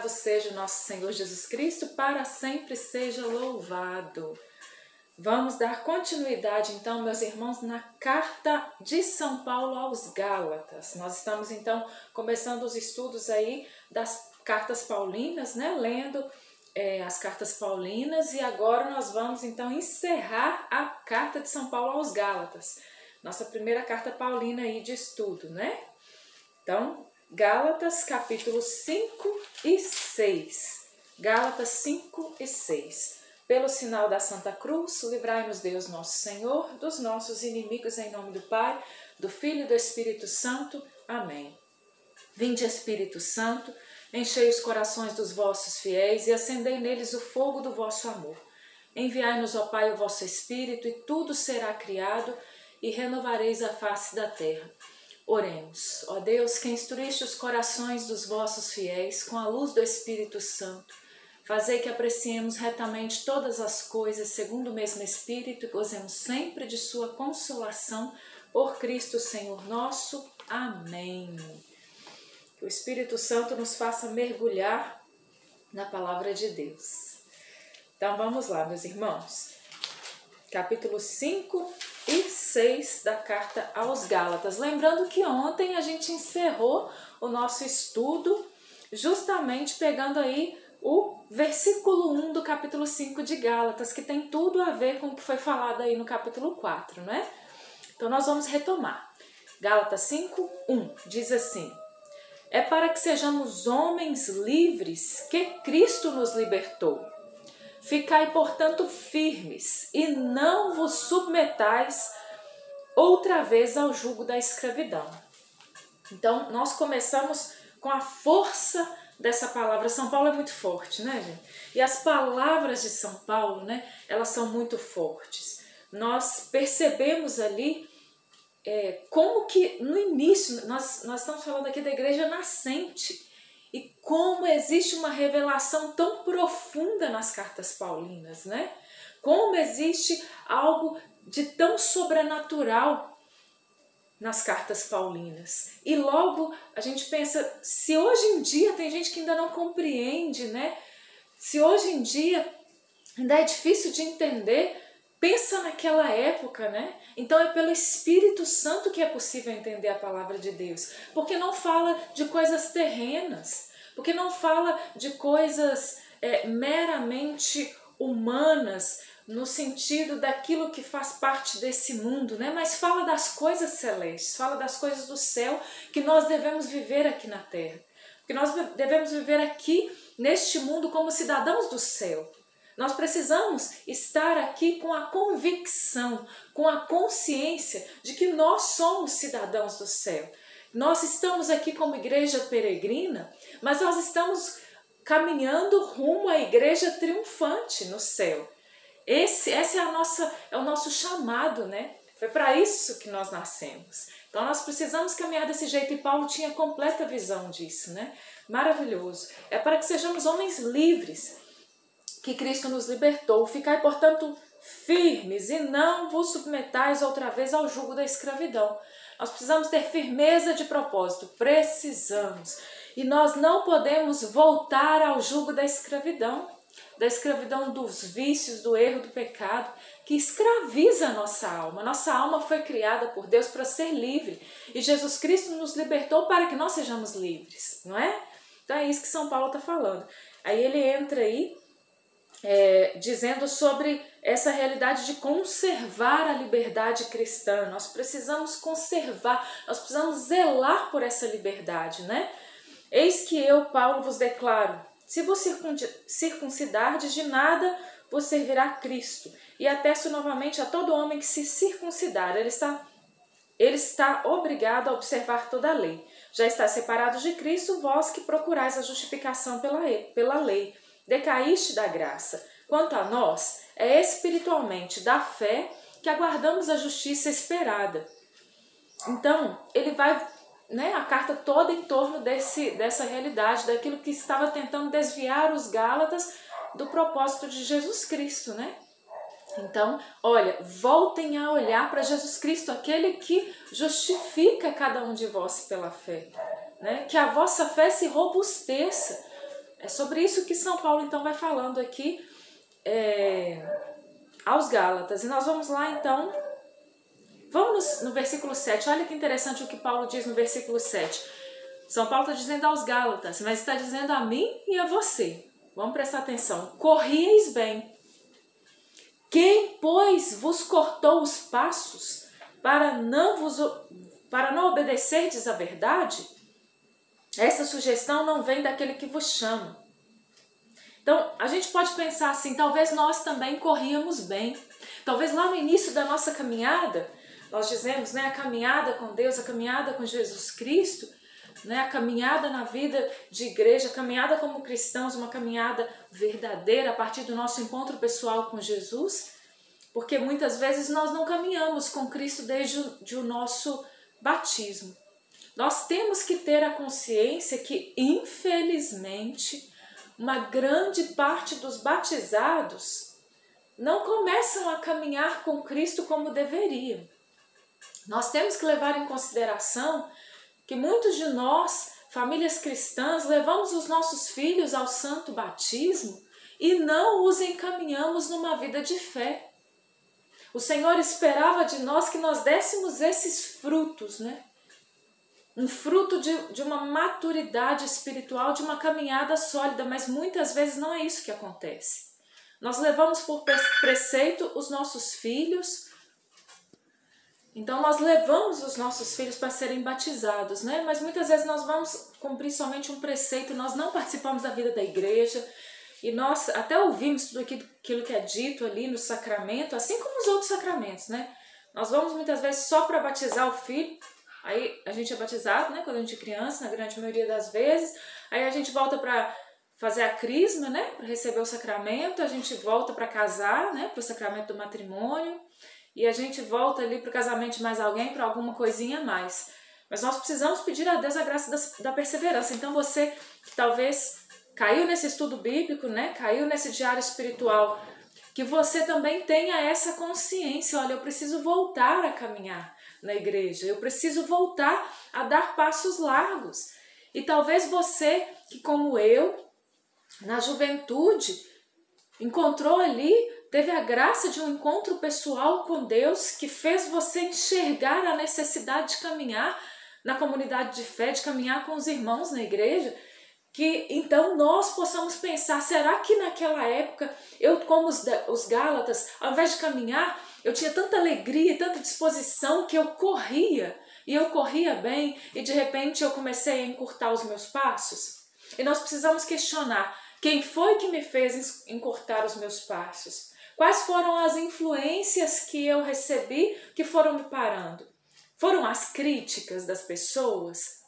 Louvado seja o nosso Senhor Jesus Cristo, para sempre seja louvado. Vamos dar continuidade então, meus irmãos, na carta de São Paulo aos Gálatas. Nós estamos então começando os estudos aí das cartas paulinas, né? Lendo as cartas paulinas, e agora nós vamos então encerrar a carta de São Paulo aos Gálatas. Nossa primeira carta paulina aí de estudo, né? Então, Gálatas capítulo 5 e 6. Gálatas 5 e 6. Pelo sinal da Santa Cruz, livrai-nos Deus nosso Senhor, dos nossos inimigos, em nome do Pai, do Filho e do Espírito Santo. Amém. Vinde, Espírito Santo, enchei os corações dos vossos fiéis e acendei neles o fogo do vosso amor. Enviai-nos, ó Pai, o vosso Espírito, e tudo será criado, e renovareis a face da terra. Oremos. Ó Deus, que instruíste os corações dos vossos fiéis com a luz do Espírito Santo, fazei que apreciemos retamente todas as coisas segundo o mesmo Espírito e gozemos sempre de sua consolação por Cristo Senhor nosso. Amém. Que o Espírito Santo nos faça mergulhar na palavra de Deus. Então vamos lá, meus irmãos. Capítulo 5 e 6 da carta aos Gálatas. Lembrando que ontem a gente encerrou o nosso estudo justamente pegando aí o versículo 1 do capítulo 5 de Gálatas, que tem tudo a ver com o que foi falado aí no capítulo 4, né? Então nós vamos retomar. Gálatas 5, 1 diz assim: é para que sejamos homens livres que Cristo nos libertou. Ficai, portanto, firmes e não vos submetais outra vez ao jugo da escravidão. Então, nós começamos com a força dessa palavra. São Paulo é muito forte, né, gente? E as palavras de São Paulo, né, elas são muito fortes. Nós percebemos ali como que no início, nós estamos falando aqui da igreja nascente, e como existe uma revelação tão profunda nas cartas paulinas, né? Como existe algo de tão sobrenatural nas cartas paulinas. E logo a gente pensa, se hoje em dia tem gente que ainda não compreende, né? Se hoje em dia ainda é difícil de entender, pensa naquela época, né? Então é pelo Espírito Santo que é possível entender a palavra de Deus. Porque não fala de coisas terrenas, porque não fala de coisas meramente humanas, no sentido daquilo que faz parte desse mundo, né? Mas fala das coisas celestes, fala das coisas do céu que nós devemos viver aqui na terra. Porque nós devemos viver aqui neste mundo como cidadãos do céu. Nós precisamos estar aqui com a convicção, com a consciência de que nós somos cidadãos do céu. Nós estamos aqui como igreja peregrina, mas nós estamos caminhando rumo à igreja triunfante no céu. Esse é o nosso chamado, né? Foi para isso que nós nascemos. Então nós precisamos caminhar desse jeito, e Paulo tinha completa visão disso, né? Maravilhoso. É para que sejamos homens livres, que Cristo nos libertou. Ficai, portanto, firmes e não vos submetais outra vez ao jugo da escravidão. Nós precisamos ter firmeza de propósito, precisamos. E nós não podemos voltar ao jugo da escravidão dos vícios, do erro, do pecado, que escraviza a nossa alma. Nossa alma foi criada por Deus para ser livre, e Jesus Cristo nos libertou para que nós sejamos livres, não é? Então é isso que São Paulo está falando. Aí ele entra aí dizendo sobre essa realidade de conservar a liberdade cristã. Nós precisamos conservar, nós precisamos zelar por essa liberdade, né? Eis que eu, Paulo, vos declaro: se vos circuncidardes, de nada vos servirá Cristo. E atesto novamente a todo homem que se circuncidar. Ele está obrigado a observar toda a lei. Já está separado de Cristo, vós que procurais a justificação pela lei. Decaíste da graça. Quanto a nós, é espiritualmente da fé que aguardamos a justiça esperada. Então, ele vai, né, a carta toda em torno dessa realidade, daquilo que estava tentando desviar os Gálatas do propósito de Jesus Cristo, né? Então, olha, voltem a olhar para Jesus Cristo, aquele que justifica cada um de vós pela fé, né? Que a vossa fé se robusteça. É sobre isso que São Paulo então vai falando aqui aos Gálatas. E nós vamos lá então, vamos no versículo 7. Olha que interessante o que Paulo diz no versículo 7. São Paulo está dizendo aos Gálatas, mas está dizendo a mim e a você. Vamos prestar atenção. Corrieis bem. Quem, pois, vos cortou os passos para não obedecerdes à verdade? Essa sugestão não vem daquele que vos chama. Então, a gente pode pensar assim, talvez nós também corríamos bem. Talvez lá no início da nossa caminhada, nós dizemos, né, a caminhada com Deus, a caminhada com Jesus Cristo, né, a caminhada na vida de igreja, a caminhada como cristãos, uma caminhada verdadeira a partir do nosso encontro pessoal com Jesus, porque muitas vezes nós não caminhamos com Cristo desde o nosso batismo. Nós temos que ter a consciência que, infelizmente, uma grande parte dos batizados não começam a caminhar com Cristo como deveriam. Nós temos que levar em consideração que muitos de nós, famílias cristãs, levamos os nossos filhos ao santo batismo e não os encaminhamos numa vida de fé. O Senhor esperava de nós que nós dessemos esses frutos, né? Um fruto de uma maturidade espiritual, de uma caminhada sólida, mas muitas vezes não é isso que acontece. Nós levamos por preceito os nossos filhos, então nós levamos os nossos filhos para serem batizados, né? Mas muitas vezes nós vamos cumprir somente um preceito, nós não participamos da vida da igreja, e nós até ouvimos tudo aquilo que é dito ali no sacramento, assim como os outros sacramentos, né? Nós vamos muitas vezes só para batizar o filho. Aí a gente é batizado, né, quando a gente é criança, na grande maioria das vezes. Aí a gente volta para fazer a crisma, né, para receber o sacramento. A gente volta para casar, né, para o sacramento do matrimônio. E a gente volta ali para o casamento de mais alguém, para alguma coisinha a mais. Mas nós precisamos pedir a Deus a graça da perseverança. Então você que talvez caiu nesse estudo bíblico, né, caiu nesse diário espiritual, que você também tenha essa consciência. Olha, eu preciso voltar a caminhar na igreja, eu preciso voltar a dar passos largos. E talvez você, que como eu, na juventude, encontrou ali, teve a graça de um encontro pessoal com Deus que fez você enxergar a necessidade de caminhar na comunidade de fé, de caminhar com os irmãos na igreja, que então nós possamos pensar, será que naquela época, eu como os Gálatas, ao invés de caminhar, eu tinha tanta alegria, tanta disposição que eu corria, e eu corria bem, e de repente eu comecei a encurtar os meus passos? E nós precisamos questionar, quem foi que me fez encurtar os meus passos? Quais foram as influências que eu recebi que foram me parando? Foram as críticas das pessoas?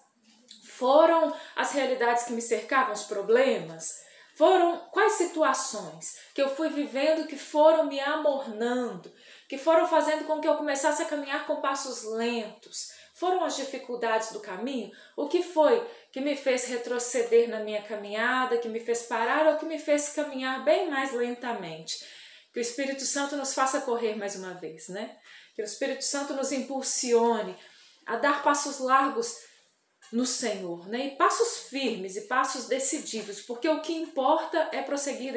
Foram as realidades que me cercavam, os problemas? Foram quais situações que eu fui vivendo que foram me amornando, que foram fazendo com que eu começasse a caminhar com passos lentos? Foram as dificuldades do caminho? O que foi que me fez retroceder na minha caminhada, que me fez parar ou que me fez caminhar bem mais lentamente? Que o Espírito Santo nos faça correr mais uma vez, né? Que o Espírito Santo nos impulsione a dar passos largos no Senhor, né? E passos firmes e passos decididos, porque o que importa é prosseguir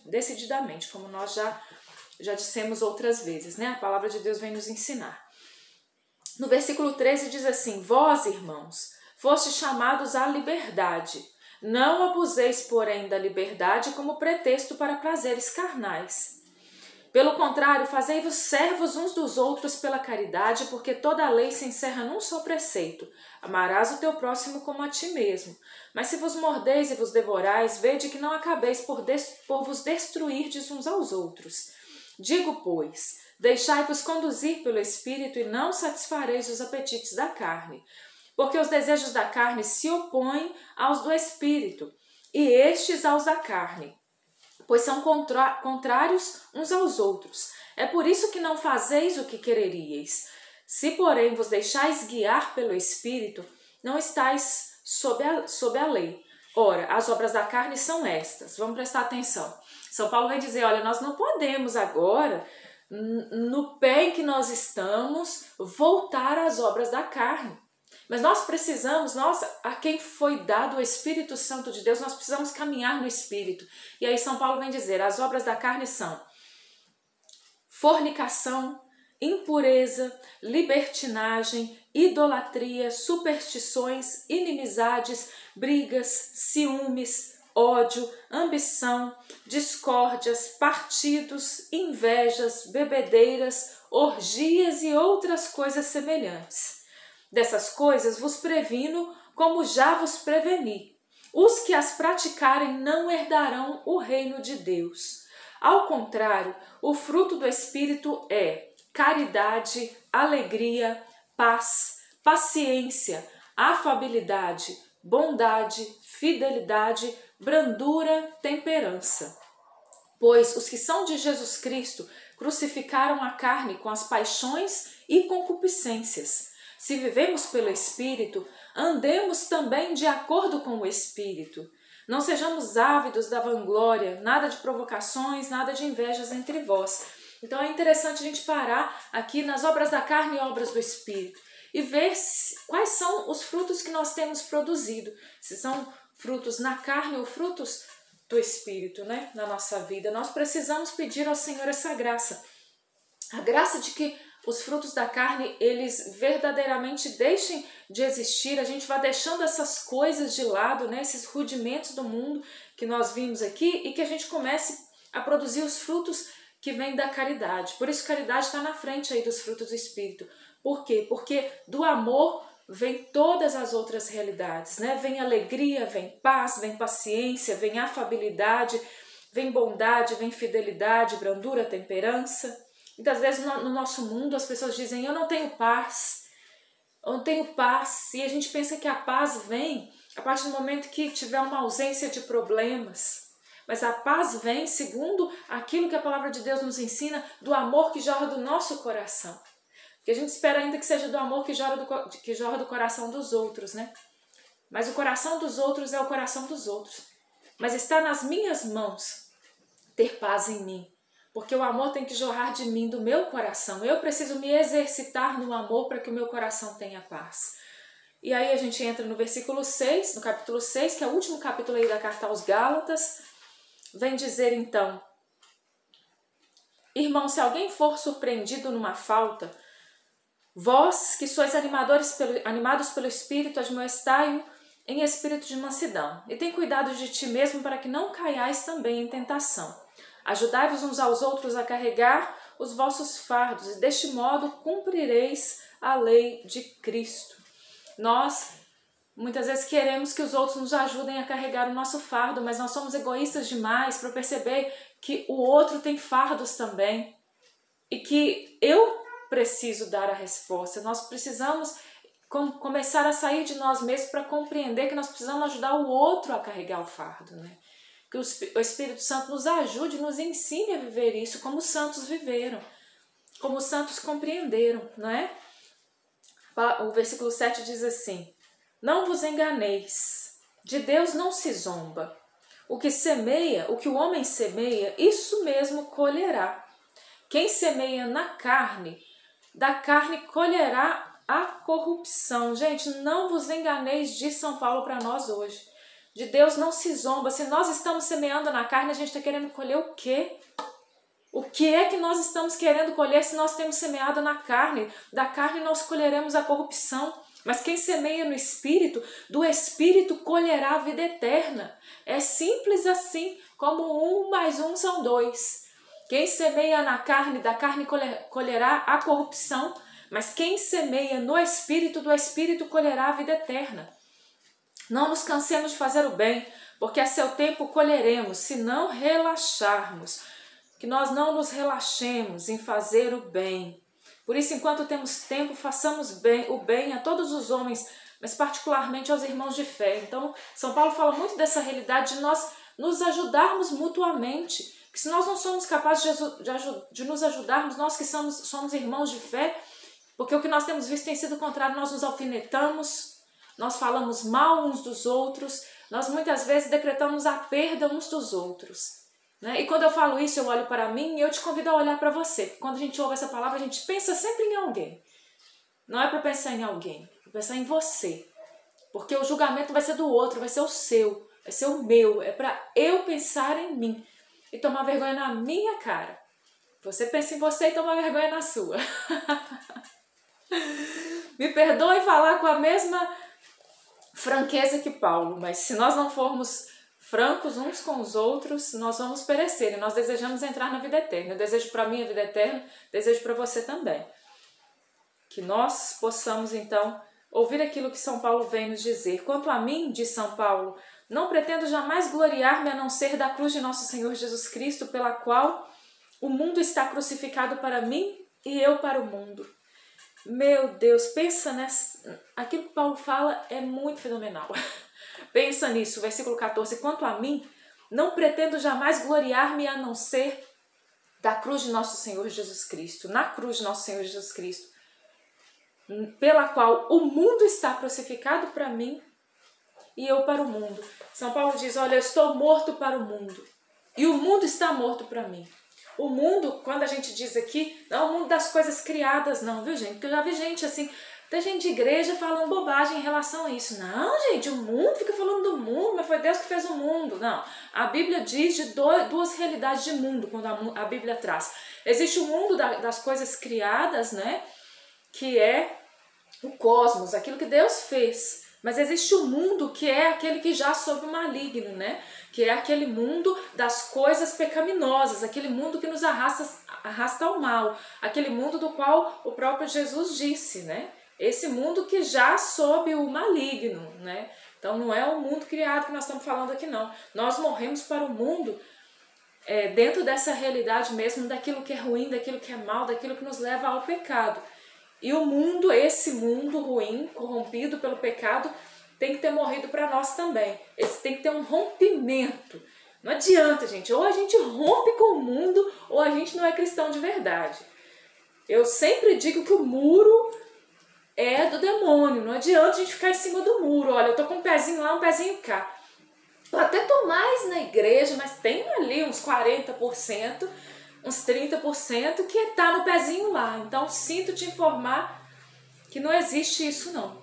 decididamente, como nós já dissemos outras vezes, né? A palavra de Deus vem nos ensinar. No versículo 13 diz assim: vós, irmãos, fostes chamados à liberdade. Não abuseis, porém, da liberdade como pretexto para prazeres carnais. Pelo contrário, fazei-vos servos uns dos outros pela caridade, porque toda a lei se encerra num só preceito: amarás o teu próximo como a ti mesmo. Mas se vos mordeis e vos devorais, vede que não acabeis por vos destruirdes uns aos outros. Digo, pois, deixai-vos conduzir pelo Espírito e não satisfareis os apetites da carne. Porque os desejos da carne se opõem aos do Espírito, e estes aos da carne, pois são contrários uns aos outros. É por isso que não fazeis o que quereríeis. Se, porém, vos deixais guiar pelo Espírito, não estáis sob a lei. Ora, as obras da carne são estas. Vamos prestar atenção. São Paulo vai dizer, olha, nós não podemos agora, no pé em que nós estamos, voltar às obras da carne. Mas nós precisamos, nós, a quem foi dado o Espírito Santo de Deus, nós precisamos caminhar no Espírito. E aí São Paulo vem dizer, as obras da carne são fornicação, impureza, libertinagem, idolatria, superstições, inimizades, brigas, ciúmes, ódio, ambição, discórdias, partidos, invejas, bebedeiras, orgias e outras coisas semelhantes. Dessas coisas vos previno, como já vos preveni. Os que as praticarem não herdarão o reino de Deus. Ao contrário, o fruto do Espírito é caridade, alegria, paz, paciência, afabilidade, bondade, fidelidade, brandura, temperança. Pois os que são de Jesus Cristo crucificaram a carne com as paixões e concupiscências. Se vivemos pelo Espírito, andemos também de acordo com o Espírito. Não sejamos ávidos da vanglória, nada de provocações, nada de invejas entre vós. Então é interessante a gente parar aqui nas obras da carne e obras do Espírito e ver quais são os frutos que nós temos produzido. Se são frutos na carne ou frutos do Espírito, né, na nossa vida. Nós precisamos pedir ao Senhor essa graça. A graça de que os frutos da carne, eles verdadeiramente deixem de existir, a gente vai deixando essas coisas de lado, né, esses rudimentos do mundo que nós vimos aqui e que a gente comece a produzir os frutos que vêm da caridade. Por isso caridade está na frente aí dos frutos do Espírito. Por quê? Porque do amor vem todas as outras realidades, né? Vem alegria, vem paz, vem paciência, vem afabilidade, vem bondade, vem fidelidade, brandura, temperança. Muitas vezes no nosso mundo as pessoas dizem, eu não tenho paz, e a gente pensa que a paz vem a partir do momento que tiver uma ausência de problemas. Mas a paz vem segundo aquilo que a palavra de Deus nos ensina, do amor que jorra do nosso coração. Porque a gente espera ainda que seja do amor que jorra do coração dos outros, né? Mas o coração dos outros é o coração dos outros. Mas está nas minhas mãos ter paz em mim. Porque o amor tem que jorrar de mim, do meu coração. Eu preciso me exercitar no amor para que o meu coração tenha paz. E aí a gente entra no versículo 6, no capítulo 6, que é o último capítulo aí da carta aos Gálatas. Vem dizer então, irmão, se alguém for surpreendido numa falta, vós que sois animados pelo Espírito, admoestai-o em espírito de mansidão. E tem cuidado de ti mesmo para que não caiais também em tentação. Ajudai-vos uns aos outros a carregar os vossos fardos, e deste modo cumprireis a lei de Cristo. Nós, muitas vezes, queremos que os outros nos ajudem a carregar o nosso fardo, mas nós somos egoístas demais para perceber que o outro tem fardos também e que eu preciso dar a resposta. Nós precisamos começar a sair de nós mesmos para compreender que nós precisamos ajudar o outro a carregar o fardo, né? Que o Espírito Santo nos ajude, nos ensine a viver isso como os santos viveram, como os santos compreenderam, não é? O versículo 7 diz assim, não vos enganeis, de Deus não se zomba. O que o homem semeia, isso mesmo colherá. Quem semeia na carne, da carne colherá a corrupção. Gente, não vos enganeis, diz São Paulo para nós hoje. De Deus não se zomba. Se nós estamos semeando na carne, a gente está querendo colher o quê? O que é que nós estamos querendo colher se nós temos semeado na carne? Da carne nós colheremos a corrupção. Mas quem semeia no Espírito, do Espírito colherá a vida eterna. É simples assim, como 1 mais 1 são 2. Quem semeia na carne, da carne colherá a corrupção. Mas quem semeia no Espírito, do Espírito colherá a vida eterna. Não nos cansemos de fazer o bem, porque a seu tempo colheremos, se não relaxarmos. Que nós não nos relaxemos em fazer o bem. Por isso, enquanto temos tempo, façamos o bem a todos os homens, mas particularmente aos irmãos de fé. Então, São Paulo fala muito dessa realidade de nós nos ajudarmos mutuamente. Que se nós não somos capazes de nos ajudarmos, nós que somos irmãos de fé, porque o que nós temos visto tem sido o contrário, nós nos alfinetamos, nós falamos mal uns dos outros, nós muitas vezes decretamos a perda uns dos outros. Né? E quando eu falo isso, eu olho para mim e eu te convido a olhar para você. Porque quando a gente ouve essa palavra, a gente pensa sempre em alguém. Não é para pensar em alguém. pensar em você. Porque o julgamento vai ser do outro, vai ser o seu, vai ser o meu. É para eu pensar em mim e tomar vergonha na minha cara. Você pensa em você e toma vergonha na sua. Me perdoe falar com a mesma franqueza que Paulo, mas se nós não formos francos uns com os outros, nós vamos perecer. E nós desejamos entrar na vida eterna. Eu desejo para mim a vida eterna, desejo para você também. Que nós possamos, então, ouvir aquilo que São Paulo vem nos dizer. Quanto a mim, diz São Paulo, não pretendo jamais gloriar-me a não ser da cruz de nosso Senhor Jesus Cristo, pela qual o mundo está crucificado para mim e eu para o mundo. Meu Deus, pensa nessa... Aquilo que Paulo fala é muito fenomenal. Pensa nisso, versículo 14. Quanto a mim, não pretendo jamais gloriar-me a não ser da cruz de nosso Senhor Jesus Cristo. Na cruz de nosso Senhor Jesus Cristo. Pela qual o mundo está crucificado para mim e eu para o mundo. São Paulo diz, olha, eu estou morto para o mundo e o mundo está morto para mim. O mundo, quando a gente diz aqui, não é o mundo das coisas criadas não, viu gente? Porque eu já vi gente assim, tem gente de igreja falando bobagem em relação a isso. Não, gente, o mundo fica falando do mundo, mas foi Deus que fez o mundo. Não, a Bíblia diz de duas realidades de mundo, quando a Bíblia traz. Existe o mundo das coisas criadas, né? Que é o cosmos, aquilo que Deus fez. Mas existe o mundo que é aquele que já sob o maligno, né? Que é aquele mundo das coisas pecaminosas, aquele mundo que nos arrasta ao mal, aquele mundo do qual o próprio Jesus disse, né? Esse mundo que já sob o maligno, né? Então não é o mundo criado que nós estamos falando aqui não. Nós morremos para o mundo dentro dessa realidade mesmo, daquilo que é ruim, daquilo que é mal, daquilo que nos leva ao pecado. E o mundo, esse mundo ruim, corrompido pelo pecado, tem que ter morrido para nós também. Esse tem que ter um rompimento. Não adianta, gente. Ou a gente rompe com o mundo, ou a gente não é cristão de verdade. Eu sempre digo que o muro é do demônio. Não adianta a gente ficar em cima do muro. Olha, eu tô com um pezinho lá, um pezinho cá. Eu até tô mais na igreja, mas tem ali uns 40%, uns 30% que tá no pezinho lá. Então, sinto te informar que não existe isso não.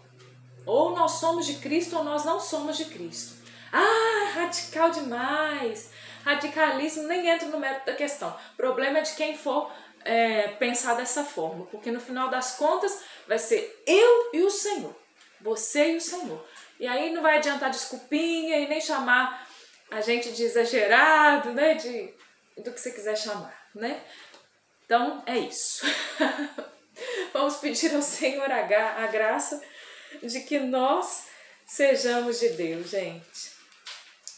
Ou nós somos de Cristo ou nós não somos de Cristo. Ah, radical demais. Radicalismo, nem entra no mérito da questão. O problema é de quem for pensar dessa forma. Porque no final das contas vai ser eu e o Senhor. Você e o Senhor. E aí não vai adiantar desculpinha e nem chamar a gente de exagerado, né? Do que você quiser chamar, né? Então é isso. Vamos pedir ao Senhor a graça de que nós sejamos de Deus, gente.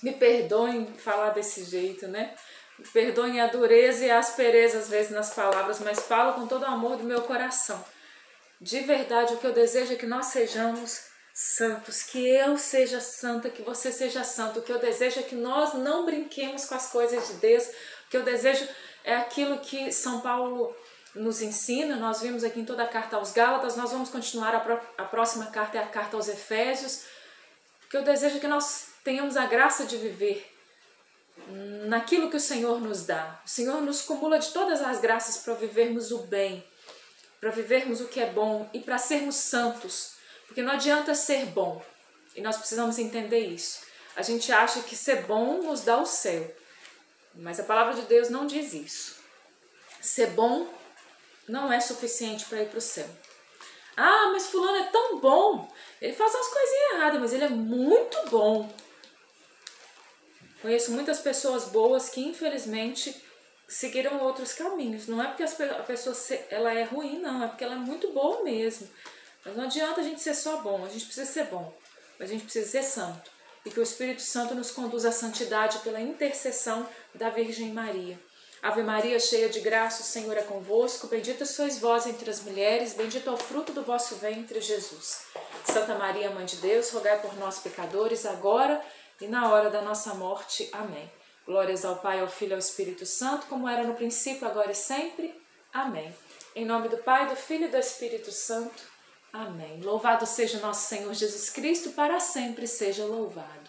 Me perdoem falar desse jeito, né? Me perdoem a dureza e a aspereza às vezes nas palavras, mas falo com todo o amor do meu coração. De verdade, o que eu desejo é que nós sejamos santos, que eu seja santa, que você seja santo. O que eu desejo é que nós não brinquemos com as coisas de Deus. O que eu desejo é aquilo que São Paulo nos ensina. Nós vimos aqui em toda a carta aos Gálatas, nós vamos continuar, a próxima carta é a carta aos Efésios. O que eu desejo é que nós tenhamos a graça de viver naquilo que o Senhor nos dá. O Senhor nos cumula de todas as graças para vivermos o bem, para vivermos o que é bom e para sermos santos. Porque não adianta ser bom, e nós precisamos entender isso. A gente acha que ser bom nos dá o céu, mas a palavra de Deus não diz isso. Ser bom não é suficiente para ir para o céu. Ah, mas fulano é tão bom, ele faz umas coisinhas erradas, mas ele é muito bom. Conheço muitas pessoas boas que infelizmente seguiram outros caminhos. Não é porque a pessoa ela é ruim, não, é porque ela é muito boa mesmo. Mas não adianta a gente ser só bom, a gente precisa ser bom, mas a gente precisa ser santo. E que o Espírito Santo nos conduza à santidade pela intercessão da Virgem Maria. Ave Maria, cheia de graça, o Senhor é convosco, bendita sois vós entre as mulheres, bendito é o fruto do vosso ventre, Jesus. Santa Maria, Mãe de Deus, rogai por nós, pecadores, agora e na hora da nossa morte. Amém. Glórias ao Pai, ao Filho e ao Espírito Santo, como era no princípio, agora e sempre. Amém. Em nome do Pai, do Filho e do Espírito Santo. Amém. Louvado seja o nosso Senhor Jesus Cristo, para sempre seja louvado.